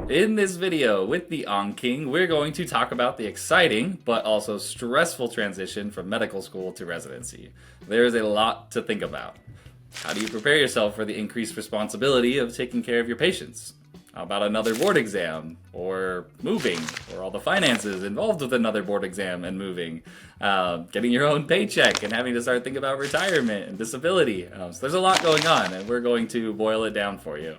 In this video with the AnKing, we're going to talk about the exciting but also stressful transition from medical school to residency. There is a lot to think about. How do you prepare yourself for the increased responsibility of taking care of your patients? How about another board exam, or moving, or all the finances involved with another board exam and moving, getting your own paycheck and having to start thinking about retirement and disability. So there's a lot going on, and we're going to boil it down for you.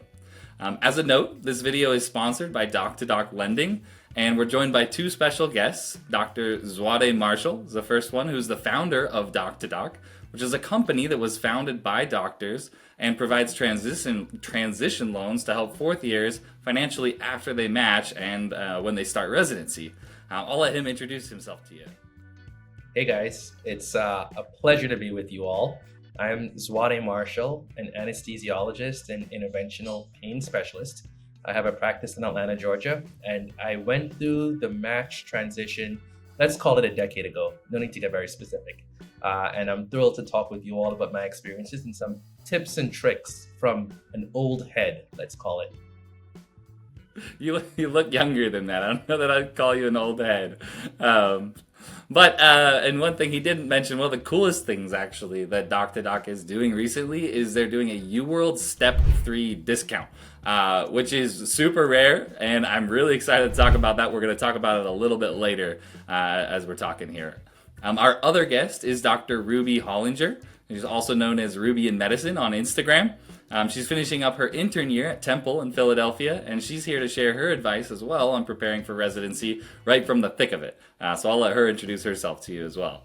As a note, this video is sponsored by Doc2Doc Lending, and we're joined by two special guests. Dr. Zwade Marshall is the first one, who's the founder of Doc2Doc, which is a company that was founded by doctors and provides transition loans to help fourth years financially after they match and when they start residency. I'll let him introduce himself to you. Hey guys, it's a pleasure to be with you all. I'm Zwade Marshall, an anesthesiologist and interventional pain specialist. I have a practice in Atlanta, Georgia, and I went through the match transition, let's call it a decade ago. No need to get very specific. And I'm thrilled to talk with you all about my experiences and some tips and tricks from an old head, let's call it. You look younger than that. I don't know that I'd call you an old head. And one thing he didn't mention, one of the coolest things actually that Doc2Doc is doing recently is they're doing a UWorld Step 3 discount, which is super rare, and I'm really excited to talk about that. We're going to talk about it a little bit later as we're talking here. Our other guest is Dr. Ruby Hollinger. She's also known as Ruby in Medicine on Instagram. She's finishing up her intern year at Temple in Philadelphia, and she's here to share her advice as well on preparing for residency right from the thick of it. So I'll let her introduce herself to you as well.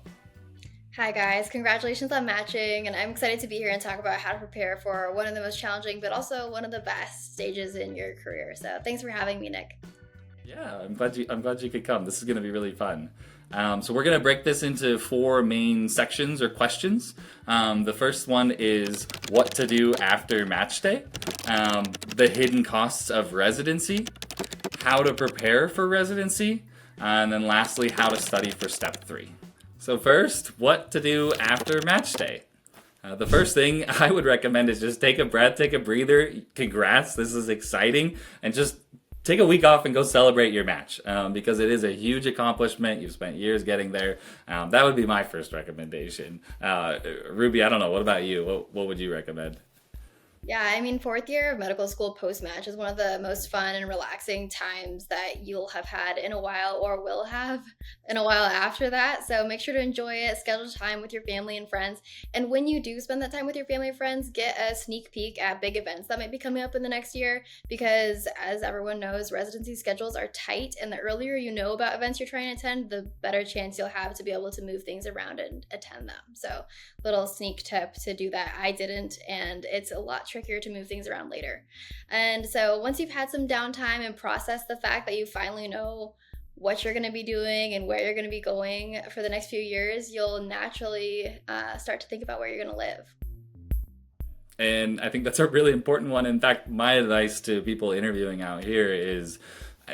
Hi guys, congratulations on matching, and I'm excited to be here and talk about how to prepare for one of the most challenging but also one of the best stages in your career. So thanks for having me, Nick. Yeah, I'm glad you could come. This is going to be really fun. So we're going to break this into 4 main sections or questions. The first one is what to do after match day, the hidden costs of residency, how to prepare for residency, and then lastly, how to study for step 3. So first, what to do after match day. The first thing I would recommend is just take a breath, take a breather. Congrats, this is exciting, and just take a week off and go celebrate your match because it is a huge accomplishment. You've spent years getting there. That would be my first recommendation. Ruby, I don't know. What about you? What would you recommend? Yeah, I mean, fourth year of medical school post-match is one of the most fun and relaxing times that you'll have had in a while or will have in a while after that. So make sure to enjoy it, schedule time with your family and friends. And when you do spend that time with your family and friends, get a sneak peek at big events that might be coming up in the next year because as everyone knows, residency schedules are tight, and the earlier you know about events you're trying to attend, the better chance you'll have to be able to move things around and attend them. So little sneak tip to do that. I didn't, and it's a lot trickier to move things around later. And so once you've had some downtime and processed the fact that you finally know what you're going to be doing and where you're going to be going for the next few years, you'll naturally start to think about where you're going to live. And I think that's a really important one. In fact, my advice to people interviewing out here is,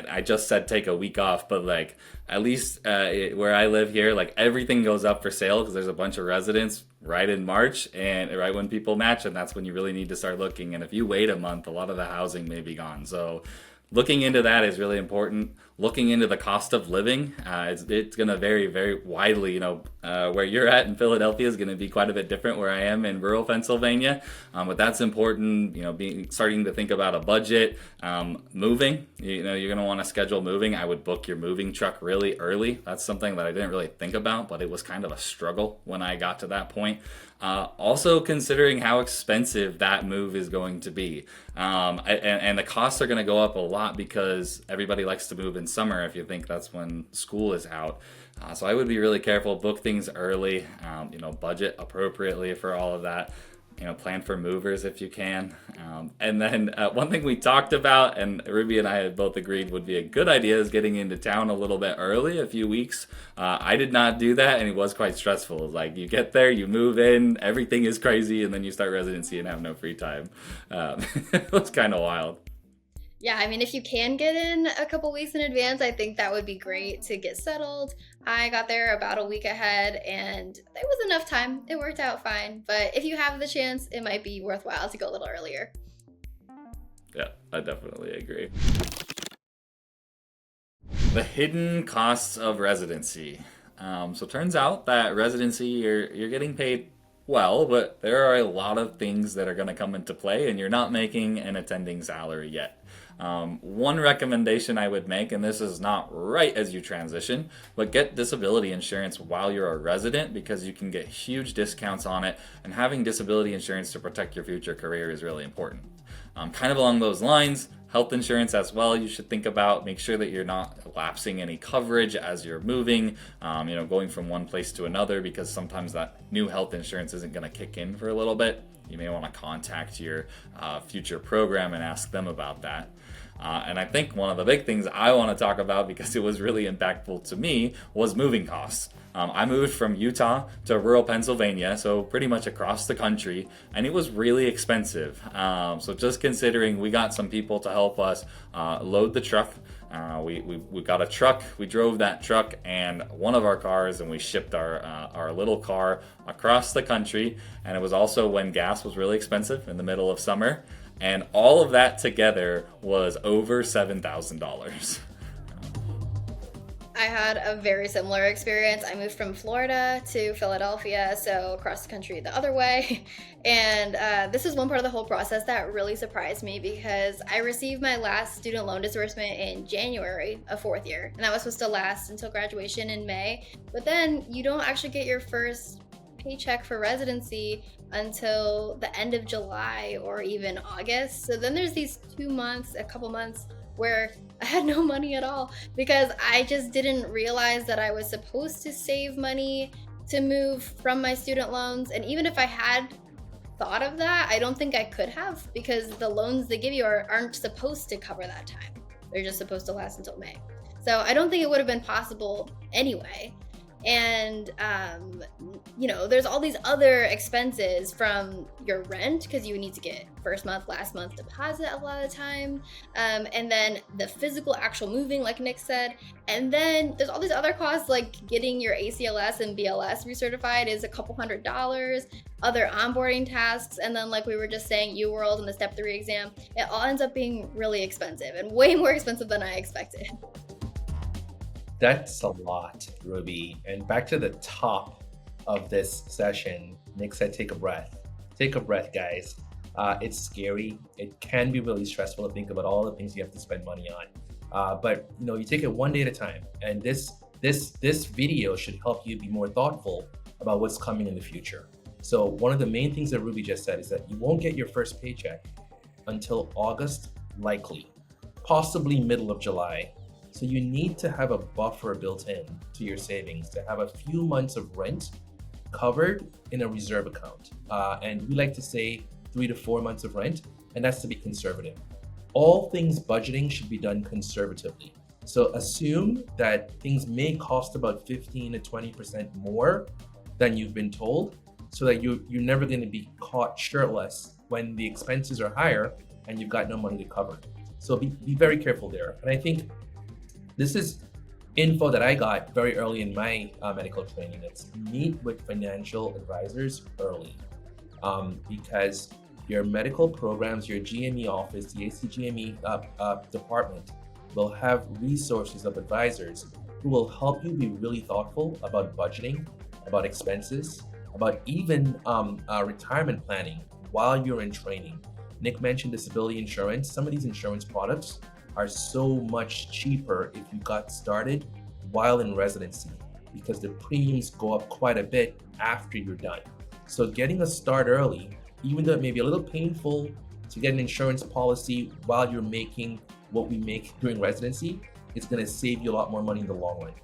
I just said take a week off, but like at least where I live here, like everything goes up for sale because there's a bunch of residents right in March and right when people match, and that's when you really need to start looking. And if you wait a month, a lot of the housing may be gone. So looking into that is really important. Looking into the cost of living, it's going to vary very widely. Where you're at in Philadelphia is going to be quite a bit different where I am in rural Pennsylvania. But that's important. Starting to think about a budget, moving. You're going to want to schedule moving. I would book your moving truck really early. That's something that I didn't really think about, but it was kind of a struggle when I got to that point. Also considering how expensive that move is going to be. And the costs are going to go up a lot because everybody likes to move in summer if you think that's when school is out. So I would be really careful, book things early, budget appropriately for all of that. Plan for movers if you can. And then one thing we talked about, and Ruby and I had both agreed would be a good idea, is getting into town a little bit early, a few weeks. I did not do that, and it was quite stressful. Like you get there, you move in, everything is crazy, and then you start residency and have no free time. It was kind of wild. Yeah, I mean, if you can get in a couple weeks in advance, I think that would be great to get settled. I got there about a week ahead and it was enough time. It worked out fine. But if you have the chance, it might be worthwhile to go a little earlier. Yeah, I definitely agree. The hidden costs of residency. So it turns out that residency, you're getting paid well, but there are a lot of things that are going to come into play, and you're not making an attending salary yet. One recommendation I would make, and this is not right as you transition, but get disability insurance while you're a resident because you can get huge discounts on it, and having disability insurance to protect your future career is really important. Kind of along those lines, health insurance as well, you should think about. Make sure that you're not lapsing any coverage as you're moving, going from one place to another, because sometimes that new health insurance isn't going to kick in for a little bit. You may want to contact your future program and ask them about that. And I think one of the big things I want to talk about, because it was really impactful to me, was moving costs. I moved from Utah to rural Pennsylvania, so pretty much across the country, and it was really expensive. So just considering, we got some people to help us load the truck. We got a truck, we drove that truck and one of our cars, and we shipped our little car across the country. And it was also when gas was really expensive in the middle of summer. And all of that together was over $7,000. I had a very similar experience. I moved from Florida to Philadelphia, so across the country the other way. And this is one part of the whole process that really surprised me, because I received my last student loan disbursement in January of fourth year, and that was supposed to last until graduation in May. But then you don't actually get your first paycheck for residency until the end of July or even August. So then there's these a couple months where I had no money at all, because I just didn't realize that I was supposed to save money to move from my student loans. And even if I had thought of that, I don't think I could have, because the loans they give you aren't supposed to cover that time. They're just supposed to last until May. So I don't think it would have been possible anyway. And there's all these other expenses from your rent, because you need to get first month, last month deposit a lot of the time, and then the physical actual moving, like Nick said. And then there's all these other costs, like getting your ACLS and BLS recertified is a couple $100, other onboarding tasks, and then, like we were just saying, UWorld and the Step 3 exam. It all ends up being really expensive, and way more expensive than I expected. That's a lot, Ruby. And back to the top of this session, Nick said, take a breath. Take a breath, guys. It's scary. It can be really stressful to think about all the things you have to spend money on. But you take it one day at a time. And this video should help you be more thoughtful about what's coming in the future. So one of the main things that Ruby just said is that you won't get your first paycheck until August, likely, possibly middle of July. So you need to have a buffer built in to your savings to have a few months of rent covered in a reserve account. And we like to say 3 to 4 months of rent, and that's to be conservative. All things budgeting should be done conservatively. So assume that things may cost about 15 to 20% more than you've been told, so that you're never going to be caught shirtless when the expenses are higher and you've got no money to cover. So be very careful there. And I think this is info that I got very early in my medical training. It's meet with financial advisors early, because your medical programs, your GME office, the ACGME department will have resources of advisors who will help you be really thoughtful about budgeting, about expenses, about even retirement planning while you're in training. Nick mentioned disability insurance. Some of these insurance products are so much cheaper if you got started while in residency, because the premiums go up quite a bit after you're done. So getting a start early, even though it may be a little painful to get an insurance policy while you're making what we make during residency, it's going to save you a lot more money in the long run.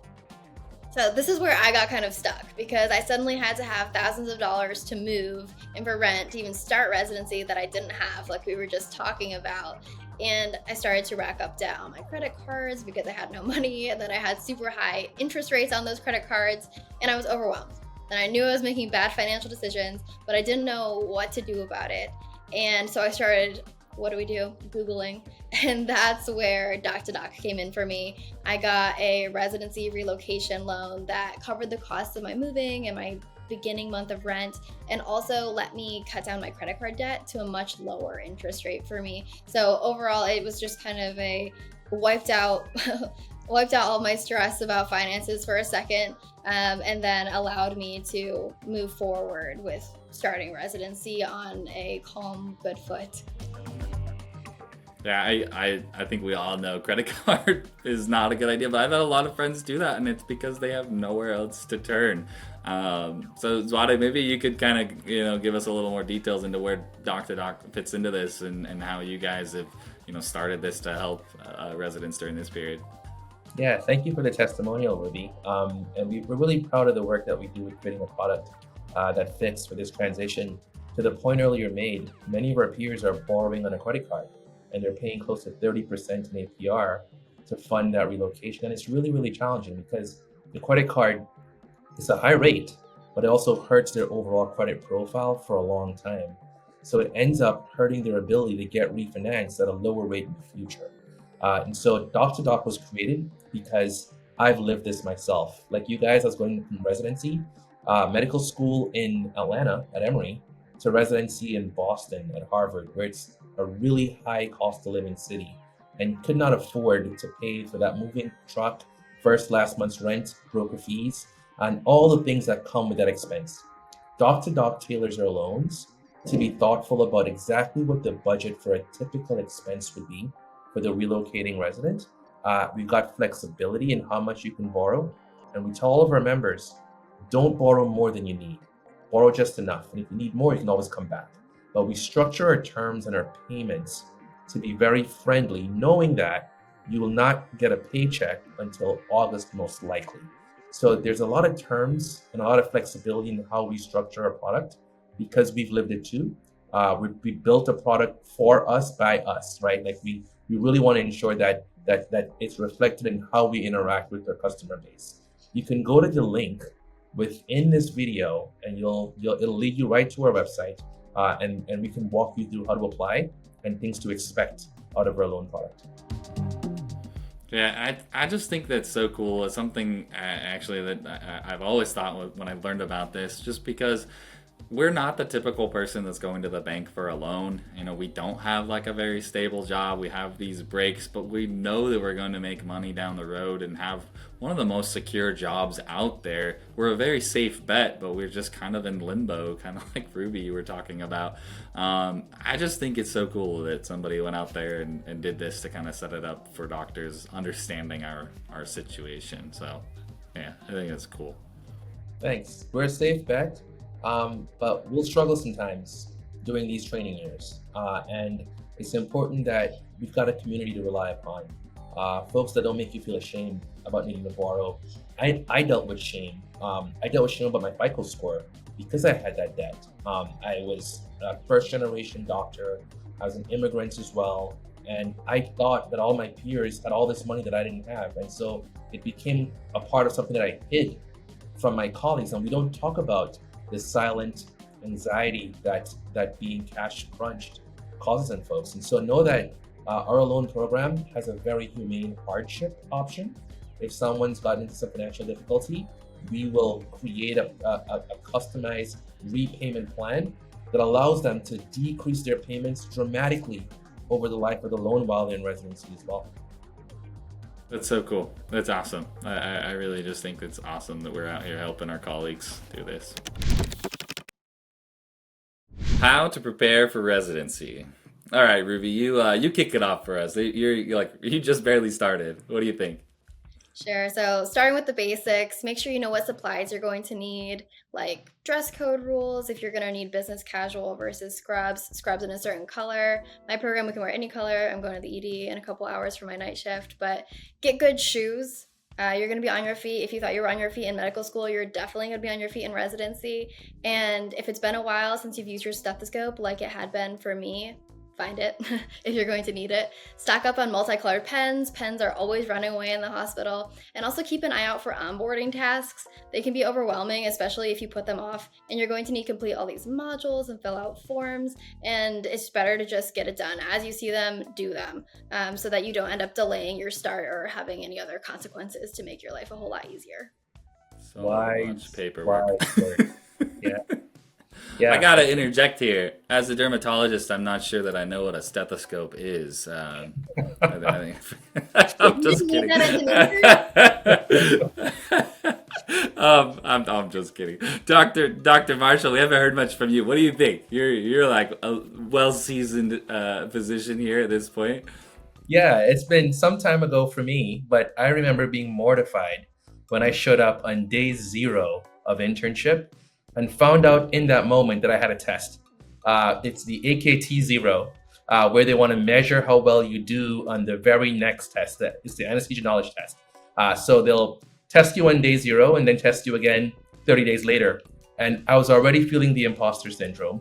So this is where I got kind of stuck, because I suddenly had to have thousands of dollars to move and for rent to even start residency that I didn't have, like we were just talking about. And I started to rack up debt on my credit cards because I had no money, and then I had super high interest rates on those credit cards, and I was overwhelmed. And I knew I was making bad financial decisions, but I didn't know what to do about it. And so I started, what do we do? Googling. And that's where Doc2Doc came in for me. I got a residency relocation loan that covered the costs of my moving and my beginning month of rent, and also let me cut down my credit card debt to a much lower interest rate for me. So overall, it was just kind of a wiped out wiped out all my stress about finances for a second, and then allowed me to move forward with starting residency on a calm, good foot. Yeah, I think we all know credit card is not a good idea, but I've had a lot of friends do that, and it's because they have nowhere else to turn. So Zwade, maybe you could kind of give us a little more details into where Doc2Doc fits into this, and how you guys have started this to help residents during this period. Yeah, thank you for the testimonial, Ruby. And we're really proud of the work that we do with creating a product that fits for this transition. To the point earlier made, many of our peers are borrowing on a credit card, and they're paying close to 30% in APR to fund that relocation. And it's really, really challenging because the credit card is a high rate, but it also hurts their overall credit profile for a long time. So it ends up hurting their ability to get refinanced at a lower rate in the future. And so Doc2Doc was created because I've lived this myself. Like you guys, I was going from residency, medical school in Atlanta at Emory, to residency in Boston at Harvard, where it's a really high cost of living city, and could not afford to pay for that moving truck, first last month's rent, broker fees, and all the things that come with that expense. Doc2Doc tailors our loans to be thoughtful about exactly what the budget for a typical expense would be for the relocating resident. We've got flexibility in how much you can borrow, and we tell all of our members, don't borrow more than you need. Borrow just enough, and if you need more, you can always come back. But we structure our terms and our payments to be very friendly, knowing that you will not get a paycheck until August, most likely. So there's a lot of terms and a lot of flexibility in how we structure our product because we've lived it too. We built a product for us by us, right? Like we really want to ensure that it's reflected in how we interact with our customer base. You can go to the link within this video, and it'll lead you right to our website, and we can walk you through how to apply and things to expect out of our loan product. Yeah, I just think that's so cool. It's something actually that I've always thought when I learned about this, just because we're not the typical person that's going to the bank for a loan. We don't have like a very stable job. We have these breaks, but we know that we're going to make money down the road and have one of the most secure jobs out there. We're a very safe bet, but we're just kind of in limbo, kind of like Ruby you were talking about. I just think it's so cool that somebody went out there and did this to kind of set it up for doctors understanding our situation. So yeah, I think that's cool. Thanks. We're a safe bet. But we'll struggle sometimes during these training years. And it's important that we've got a community to rely upon. Folks that don't make you feel ashamed about needing to borrow. I dealt with shame. I dealt with shame about my FICO score because I had that debt. I was a first generation doctor. I was an immigrant as well. And I thought that all my peers had all this money that I didn't have. And so it became a part of something that I hid from my colleagues. And we don't talk about the silent anxiety that being cash crunched causes in folks. And so know that our loan program has a very humane hardship option. If someone's gotten into some financial difficulty, we will create a customized repayment plan that allows them to decrease their payments dramatically over the life of the loan while they're in residency as well. That's so cool. That's awesome. I really just think it's awesome that we're out here helping our colleagues do this. How to prepare for residency. All right, Ruby, you kick it off for us. You just barely started. What do you think? Sure. So starting with the basics, make sure you know what supplies you're going to need, like dress code rules, if you're going to need business casual versus scrubs in a certain color. My program, we can wear any color. I'm going to the ED in a couple hours for my night shift, but get good shoes. You're going to be on your feet. If you thought you were on your feet in medical school, you're definitely going to be on your feet in residency. And if it's been a while since you've used your stethoscope, like it had been for me, find it if you're going to need it. Stock up on multicolored pens. Pens are always running away in the hospital. And also keep an eye out for onboarding tasks. They can be overwhelming, especially if you put them off. And you're going to need to complete all these modules and fill out forms. And it's better to just get it done. As you see them, do them, so that you don't end up delaying your start or having any other consequences to make your life a whole lot easier. So much paperwork. Yeah. I Yeah. gotta interject here. As a dermatologist, I'm not sure that I know what a stethoscope is. I I'm You just didn't need kidding. that as an intern? I'm just kidding. Dr. Marshall, we haven't heard much from you. What do you think? You're like a well seasoned physician here at this point. Yeah, it's been some time ago for me, but I remember being mortified when I showed up on day 0 of internship and found out in that moment that I had a test. It's the AKT 0, where they want to measure how well you do on the very next test. That is the anesthesia knowledge test. So they'll test you on day 0 and then test you again 30 days later. And I was already feeling the imposter syndrome.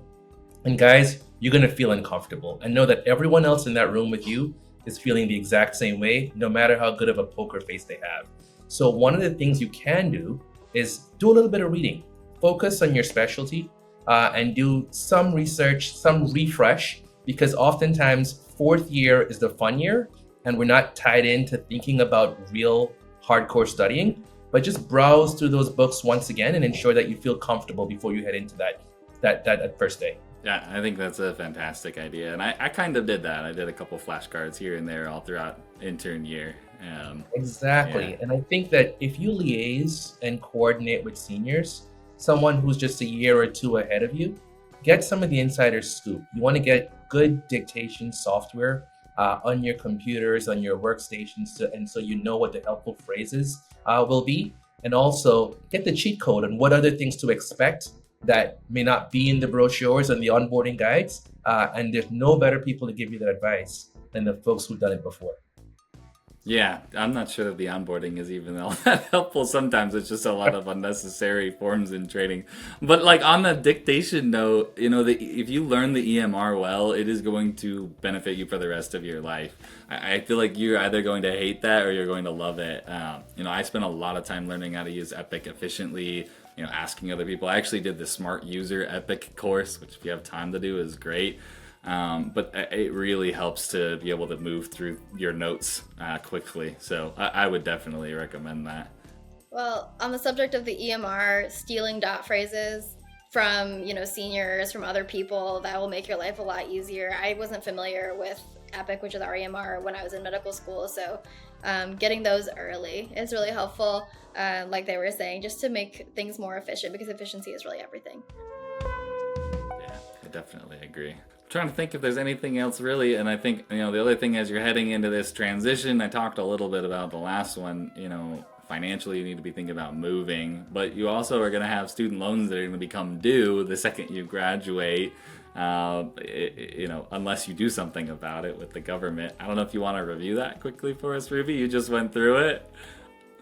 And guys, you're going to feel uncomfortable and know that everyone else in that room with you is feeling the exact same way, no matter how good of a poker face they have. So, one of the things you can do is do a little bit of reading, focus on your specialty, and do some research, some refresh, because oftentimes 4th year is the fun year, and we're not tied into thinking about real hardcore studying. But just browse through those books once again and ensure that you feel comfortable before you head into that first day. Yeah, I think that's a fantastic idea. And I kind of did that. I did a couple flashcards here and there all throughout intern year. Exactly. Yeah. And I think that if you liaise and coordinate with seniors, someone who's just a year or two ahead of you, get some of the insider scoop. You want to get good dictation software on your computers, on your workstations, and so you know what the helpful phrases will be. And also get the cheat code on what other things to expect that may not be in the brochures and the onboarding guides. And there's no better people to give you that advice than the folks who've done it before. Yeah, I'm not sure that the onboarding is even all that helpful. Sometimes it's just a lot of unnecessary forms and training. But like on the dictation note, if you learn the EMR well, it is going to benefit you for the rest of your life. I feel like you're either going to hate that or you're going to love it. I spent a lot of time learning how to use Epic efficiently. Asking other people. I actually did the Smart User Epic course, which if you have time to do is great. But it really helps to be able to move through your notes quickly. So I would definitely recommend that. Well, on the subject of the EMR, stealing dot phrases from, seniors, from other people, that will make your life a lot easier. I wasn't familiar with Epic, which is our EMR, when I was in medical school. So getting those early is really helpful, like they were saying, just to make things more efficient, because efficiency is really everything. Yeah, I definitely agree. I'm trying to think if there's anything else really, and I think, the other thing as you're heading into this transition, I talked a little bit about the last one, financially you need to be thinking about moving, but you also are going to have student loans that are going to become due the second you graduate. Unless you do something about it with the government. I don't know if you want to review that quickly for us, Ruby. You just went through it.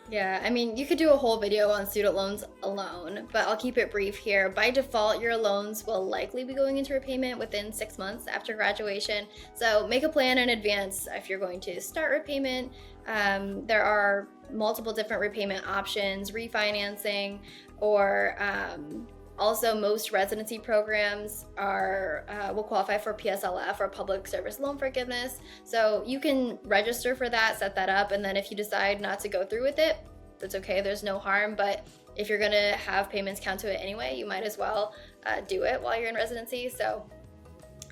Yeah, I mean, you could do a whole video on student loans alone, but I'll keep it brief here. By default, your loans will likely be going into repayment within 6 months after graduation. So make a plan in advance if you're going to start repayment. There are multiple different repayment options, refinancing, or also most residency programs will qualify for PSLF, or public service loan forgiveness. So you can register for that, set that up, and then if you decide not to go through with it, that's okay, there's no harm. But if you're gonna have payments count to it anyway, you might as well do it while you're in residency. So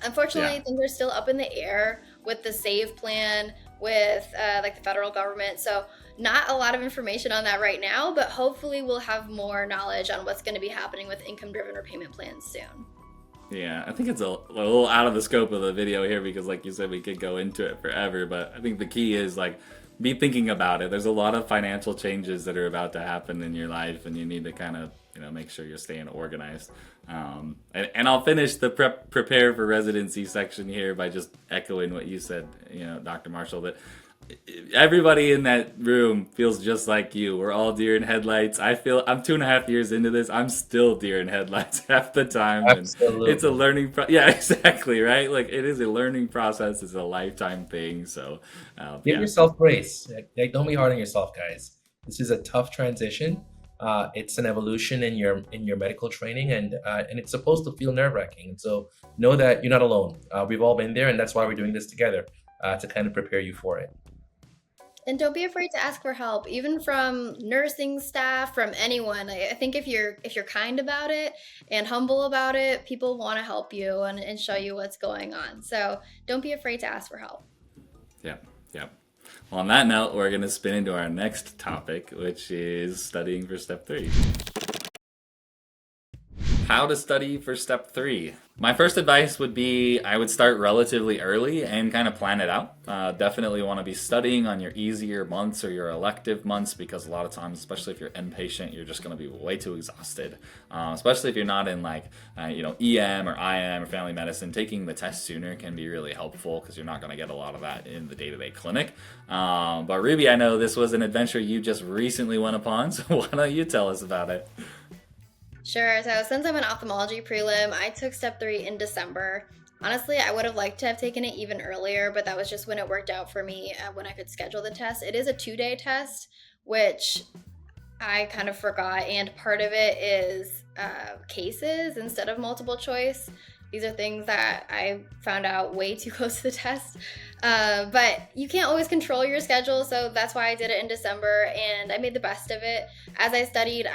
unfortunately, things are still up in the air with the SAVE plan, with like the federal government. So not a lot of information on that right now, but hopefully we'll have more knowledge on what's going to be happening with income-driven repayment plans soon. Yeah, I think it's a little out of the scope of the video here because, like you said, we could go into it forever. But I think the key is, be thinking about it. There's a lot of financial changes that are about to happen in your life, and you need to kind of, make sure you're staying organized. And I'll finish the prepare for residency section here by just echoing what you said, Dr. Marshall, that everybody in that room feels just like you. We're all deer in headlights. I'm 2.5 years into this. I'm still deer in headlights half the time. Absolutely. And it's a learning yeah, exactly, right? It is a learning process. It's a lifetime thing. So give yourself grace. Don't be hard on yourself, guys. This is a tough transition. It's an evolution in your medical training, and it's supposed to feel nerve-wracking. So know that you're not alone. We've all been there, and that's why we're doing this together, to kind of prepare you for it. And don't be afraid to ask for help, even from nursing staff, from anyone. I think if you're kind about it and humble about it, people want to help you and show you what's going on. So don't be afraid to ask for help. Yeah, yeah. Well, on that note, we're going to spin into our next topic, which is studying for step 3. How to study for step 3. My first advice would be I would start relatively early and kind of plan it out. Definitely want to be studying on your easier months or your elective months, because a lot of times, especially if you're inpatient, you're just going to be way too exhausted. Especially if you're not in EM or IM or family medicine, taking the test sooner can be really helpful because you're not going to get a lot of that in the day-to-day clinic. But Ruby, I know this was an adventure you just recently went upon, so why don't you tell us about it? Sure. So since I'm an ophthalmology prelim, I took step 3 in December. Honestly, I would have liked to have taken it even earlier, but that was just when it worked out for me when I could schedule the test. It is a 2-day test, which I kind of forgot, and part of it is cases instead of multiple choice. These are things that I found out way too close to the test. But you can't always control your schedule, so that's why I did it in December, and I made the best of it. As I studied,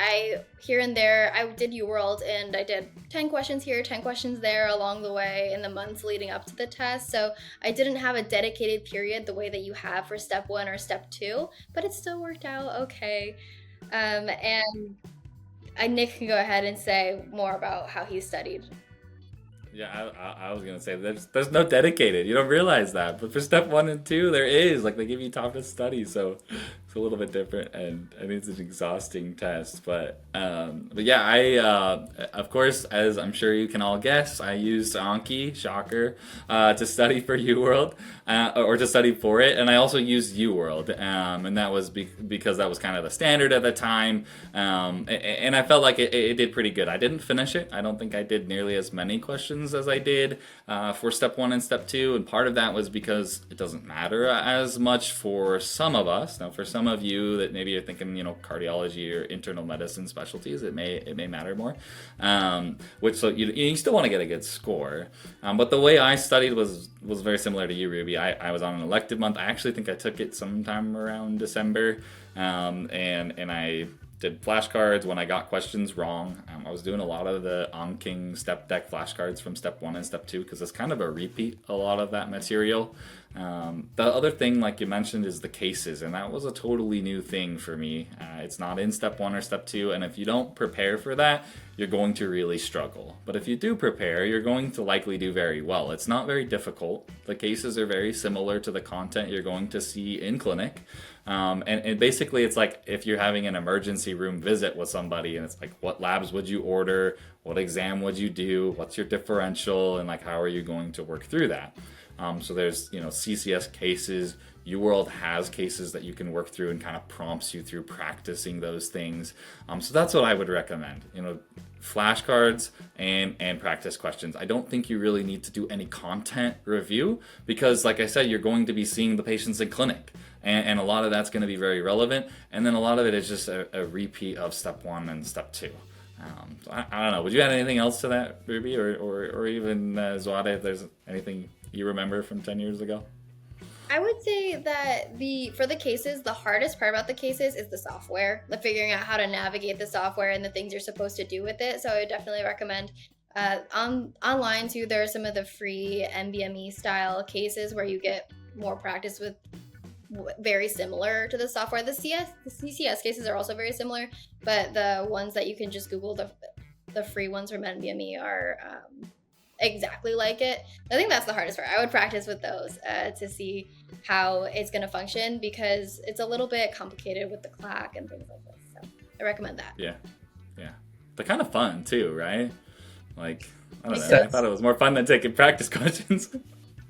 here and there, I did UWorld, and I did 10 questions here, 10 questions there along the way in the months leading up to the test. So I didn't have a dedicated period the way that you have for step 1 or step 2, but it still worked out okay. And Nick can go ahead and say more about how he studied. Yeah, I was gonna say there's no dedicated. You don't realize that, but for step 1 and 2, there is. Like, they give you time to study, so it's a little bit different, and I think it's an exhausting test. But yeah, I of course, as I'm sure you can all guess, I used Anki, shocker, to study for UWorld, or to study for it, and I also used UWorld, and that was because that was kind of the standard at the time, and I felt like it did pretty good. I didn't finish it. I don't think I did nearly as many questions as I did for step 1 and step 2, and part of that was because it doesn't matter as much for some of us. Now, for some of you that maybe you're thinking, cardiology or internal medicine specialties, it may matter more. Which, so you still want to get a good score, but the way I studied was very similar to you, Ruby. I was on an elective month. I actually think I took it sometime around December, and I did flashcards when I got questions wrong. I was doing a lot of the AnKing step deck flashcards from step 1 and step 2 because it's kind of a repeat, a lot of that material. The other thing, like you mentioned, is the cases, and that was a totally new thing for me. It's not in step 1 or step 2, and if you don't prepare for that, you're going to really struggle. But if you do prepare, you're going to likely do very well. It's not very difficult. The cases are very similar to the content you're going to see in clinic. And basically, it's like if you're having an emergency room visit with somebody, and it's like, what labs would you order? What exam would you do? What's your differential? And how are you going to work through that? So there's, CCS cases. UWorld has cases that you can work through and kind of prompts you through practicing those things. So that's what I would recommend. Flashcards and practice questions. I don't think you really need to do any content review because, like I said, you're going to be seeing the patients in clinic. And a lot of that's going to be very relevant. And then a lot of it is just a repeat of step 1 and step 2. So I don't know. Would you add anything else to that, Ruby, or even Zwade, if there's anything you remember from 10 years ago? I would say that for the cases, the hardest part about the cases is the software, the figuring out how to navigate the software and the things you're supposed to do with it. So I would definitely recommend online too. There are some of the free NBME style cases where you get more practice with very similar to the software. The CCS cases are also very similar, but the ones that you can just Google, the free ones from NBME are exactly like it. I think that's the hardest part. I would practice with those to see how it's going to function because it's a little bit complicated with the clack and things like this. So I recommend that. Yeah. They're kind of fun too, right? I don't know. I thought it was more fun than taking practice questions.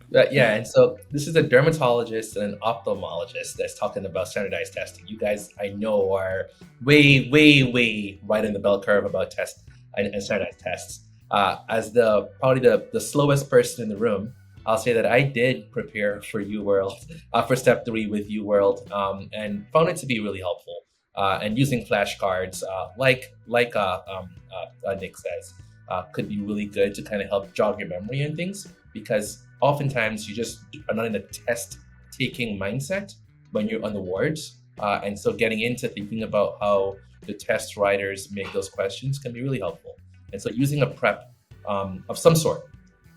Yeah, and so this is a dermatologist and an ophthalmologist that's talking about standardized testing. You guys, I know, are way, way, way right in the bell curve about tests and standardized tests. As probably the slowest person in the room, I'll say that I did prepare for UWorld, for step 3 with UWorld, and found it to be really helpful. And using flashcards, like Nick says, could be really good to kind of help jog your memory and things, because oftentimes you just are not in a test-taking mindset when you're on the wards. And so getting into thinking about how the test writers make those questions can be really helpful. And so using a prep of some sort,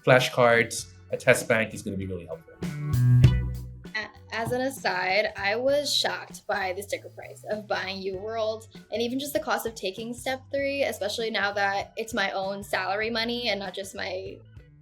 flashcards, a test bank is going to be really helpful. As an aside, I was shocked by the sticker price of buying UWorld and even just the cost of taking step 3, especially now that it's my own salary money and not just my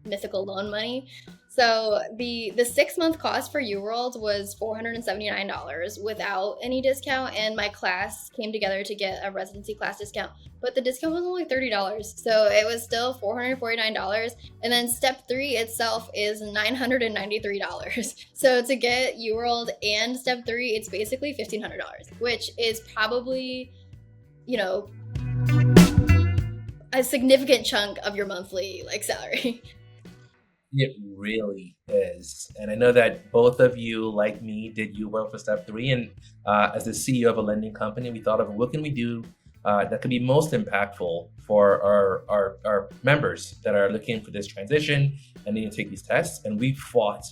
mythical loan money. So the 6-month cost for UWorld was $479 without any discount, and my class came together to get a residency class discount, but the discount was only $30, so it was still $449. And then step 3 itself is $993. So to get UWorld and step 3, it's basically $1,500, which is probably, a significant chunk of your monthly salary. It really is. And I know that both of you, like me, did UWorld for step 3. And as the CEO of a lending company, we thought of what can we do that could be most impactful for our members that are looking for this transition and need to take these tests. And we fought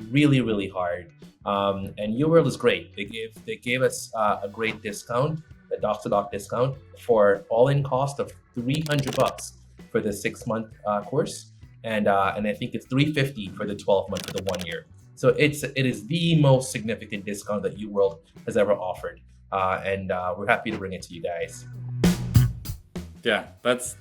really, really hard. And UWorld is great. They gave us a great discount, a Doc2Doc discount for all-in cost of $300 for the 6-month course. And I think it's $350 for the 12-month or the 1 year. So it is the most significant discount that UWorld has ever offered, and we're happy to bring it to you guys. Yeah, that's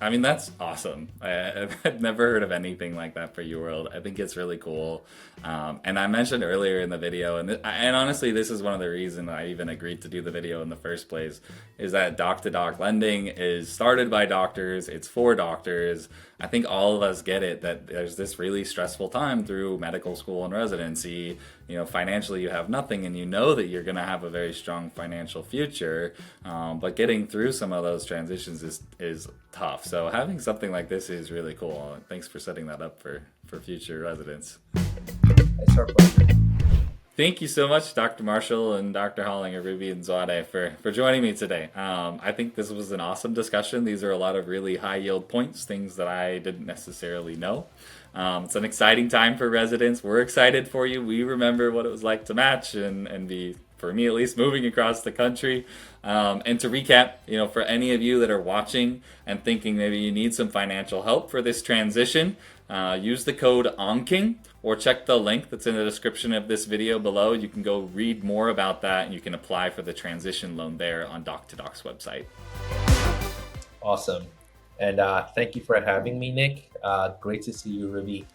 awesome. I've never heard of anything like that for UWorld. I think it's really cool. And I mentioned earlier in the video, and honestly, this is one of the reasons I even agreed to do the video in the first place, is that Doc2Doc lending is started by doctors. It's for doctors. I think all of us get it, that there's this really stressful time through medical school and residency. Financially you have nothing, and that you're going to have a very strong financial future. But getting through some of those transitions is tough. So having something like this is really cool. Thanks for setting that up for future residents. It's our pleasure. Thank you so much, Dr. Marshall and Dr. Hollinger, Ruby, and Zwade for joining me today. I think this was an awesome discussion. These are a lot of really high yield points, things that I didn't necessarily know. It's an exciting time for residents. We're excited for you. We remember what it was like to match and be, for me at least, moving across the country. And to recap, for any of you that are watching and thinking maybe you need some financial help for this transition, use the code AnKing or check the link that's in the description of this video below. You can go read more about that, and you can apply for the transition loan there on Doc2Doc's website. Awesome. And thank you for having me, Nick. Great to see you, Ruby.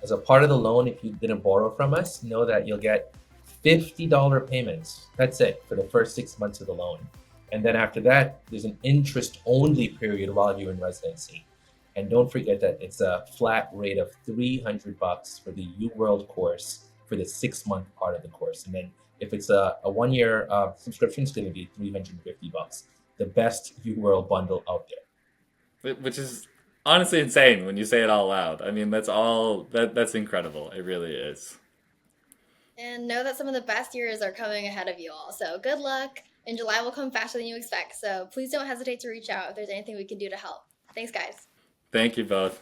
As a part of the loan, if you didn't borrow from us, know that you'll get $50 payments. That's it for the first 6 months of the loan. And then after that, there's an interest-only period while you're in residency. And don't forget that it's a flat rate of $300 for the UWorld course for the 6-month part of the course. And then if it's a 1-year subscription, it's going to be $350. The best UWorld bundle out there. Which is honestly insane when you say it all loud. That's incredible. It really is. And know that some of the best years are coming ahead of you all. So good luck. And July will come faster than you expect. So please don't hesitate to reach out if there's anything we can do to help. Thanks, guys. Thank you both.